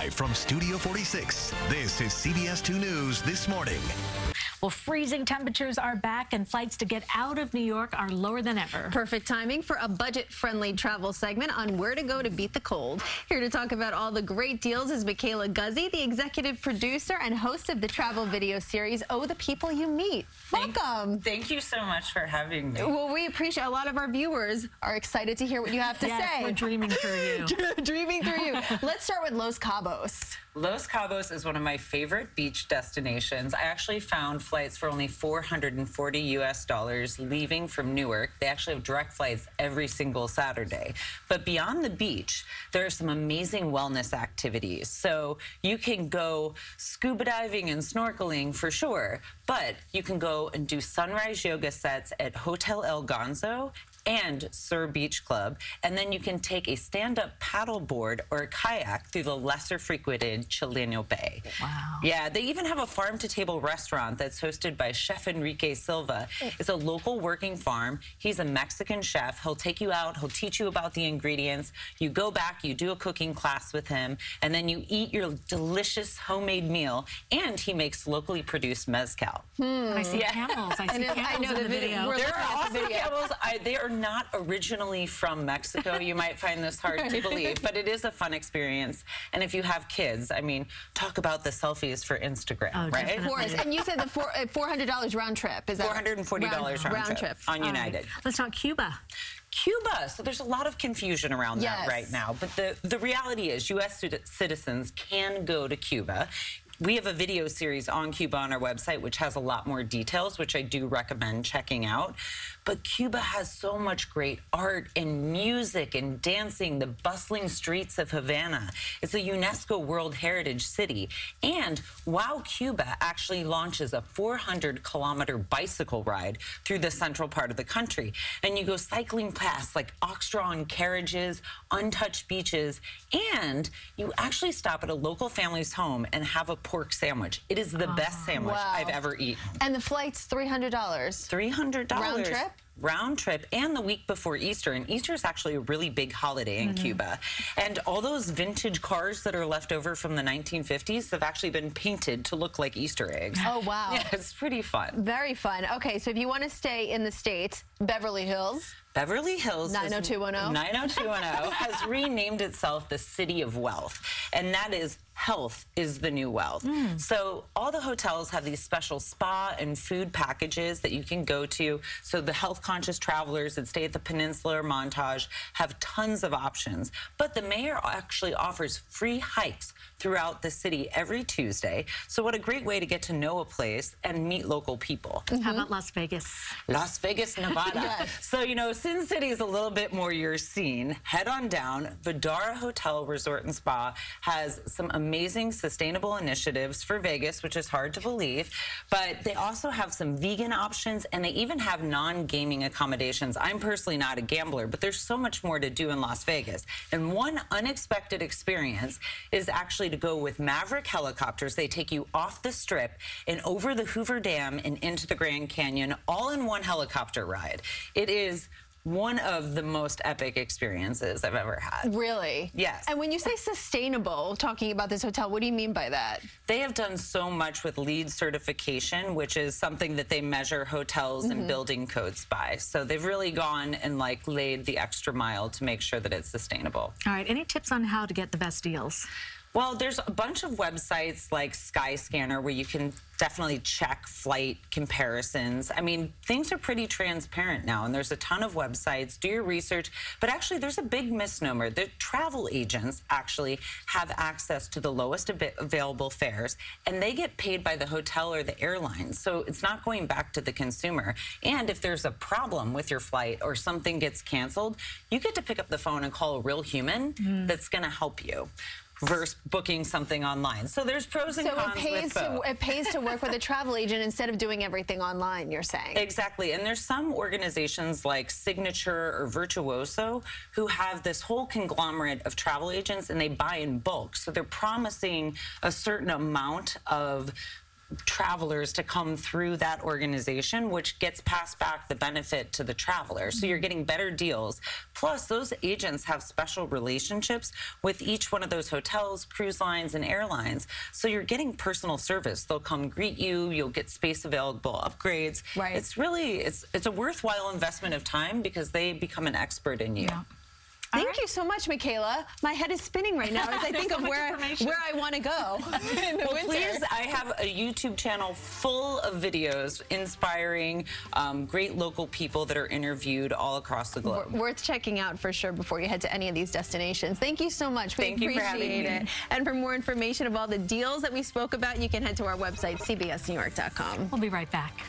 Live from Studio 46, this is CBS 2 News This Morning. Well, freezing temperatures are back and flights to get out of New York are lower than ever. Perfect timing for a budget-friendly travel segment on where to go to beat the cold. Here to talk about all the great deals is Michaela Guzy, the executive producer and host of the travel video series, Oh, the People You Meet. Welcome. Thank you so much for having me. Well, we appreciate a lot of our viewers are excited to hear what you have to yes, say. We're dreaming through you. Dreaming through you. Let's start with Los Cabos. Los Cabos is one of my favorite beach destinations. I actually found flights for only $440 US leaving from Newark. They actually have direct flights every single Saturday. But beyond the beach, there are some amazing wellness activities. So you can go scuba diving and snorkeling for sure, but you can go and do sunrise yoga sets at Hotel El Ganzo and Sur Beach Club, and then you can take a stand-up paddleboard or a kayak through the lesser frequented Chileno Bay. Wow. Yeah, they even have a farm-to-table restaurant that's hosted by Chef Enrique Silva. It's a local working farm. He's a Mexican chef. He'll take you out, he'll teach you about the ingredients. You go back, you do a cooking class with him, and then you eat your delicious homemade meal, and he makes locally produced mezcal. I see camels. I see camels in the video. There are also camels. They are not originally from Mexico. You might find this hard to believe, but it is a fun experience. And if you have kids, I mean, talk about the selfies for Instagram, right? Of course. And you said the $400 round trip. Is that $440 round trip on United. Right. Let's talk Cuba. Cuba. So there's a lot of confusion around that right now. But the reality is U.S. citizens can go to Cuba. We have a video series on Cuba on our website, which has a lot more details, which I do recommend checking out. But Cuba has so much great art and music and dancing, the bustling streets of Havana. It's a UNESCO World Heritage City. And Wow Cuba actually launches a 400-kilometer bicycle ride through the central part of the country. And you go cycling past like ox-drawn carriages, untouched beaches, and you actually stop at a local family's home and have a pork sandwich. It is the best sandwich I've ever eaten. And the flight's $300. $300. Round trip? Round trip, and the week before Easter. And Easter is actually a really big holiday in Cuba. And all those vintage cars that are left over from the 1950s have actually been painted to look like Easter eggs. Oh, wow. Yeah, it's pretty fun. Very fun. Okay, so if you want to stay in the States, Beverly Hills. Beverly Hills 90210 has renamed itself the City of Wealth, and that is health is the new wealth. So all the hotels have these special spa and food packages that you can go to. So the health-conscious travelers that stay at the Peninsula or Montage have tons of options. But the mayor actually offers free hikes throughout the city every Tuesday. So what a great way to get to know a place and meet local people. How about Las Vegas? Las Vegas, Nevada. So, you know, Sin City is a little bit more your scene. Head on down. Vidara Hotel Resort and Spa has some amazing sustainable initiatives for Vegas, which is hard to believe. But they also have some vegan options, and they even have non-gaming accommodations. I'm personally not a gambler, but there's so much more to do in Las Vegas. And one unexpected experience is actually to go with Maverick helicopters. They take you off the Strip and over the Hoover Dam and into the Grand Canyon, all in one helicopter ride. It is one of the most epic experiences I've ever had. Really? Yes. And when you say sustainable, talking about this hotel, what do you mean by that? They have done so much with LEED certification, which is something that they measure hotels and building codes by. So they've really gone and like laid the extra mile to make sure that it's sustainable. All right, any tips on how to get the best deals? Well, there's a bunch of websites like Skyscanner where you can definitely check flight comparisons. I mean, things are pretty transparent now, and there's a ton of websites. Do your research. But actually, there's a big misnomer. The travel agents actually have access to the lowest available fares, and they get paid by the hotel or the airline. So it's not going back to the consumer. And if there's a problem with your flight or something gets canceled, you get to pick up the phone and call a real human that's going to help you, versus booking something online. So there's pros and cons with both. It pays to work with a travel agent instead of doing everything online, you're saying. Exactly. And there's some organizations like Signature or Virtuoso who have this whole conglomerate of travel agents, and they buy in bulk. So they're promising a certain amount of travelers to come through that organization, which gets passed back the benefit to the traveler. So you're getting better deals. Plus, those agents have special relationships with each one of those hotels, cruise lines, and airlines. So you're getting personal service. They'll come greet you. You'll get space available upgrades. Right. It's really, it's a worthwhile investment of time because they become an expert in you. Yeah. Thank you so much, Michaela. My head is spinning right now as I think of where I want to go in the winter. Please, I have a YouTube channel full of videos inspiring great local people that are interviewed all across the globe. Worth checking out for sure before you head to any of these destinations. Thank you so much. We Thank you for having appreciate me. it. And for more information of all the deals that we spoke about, you can head to our website, cbsnewyork.com. We'll be right back.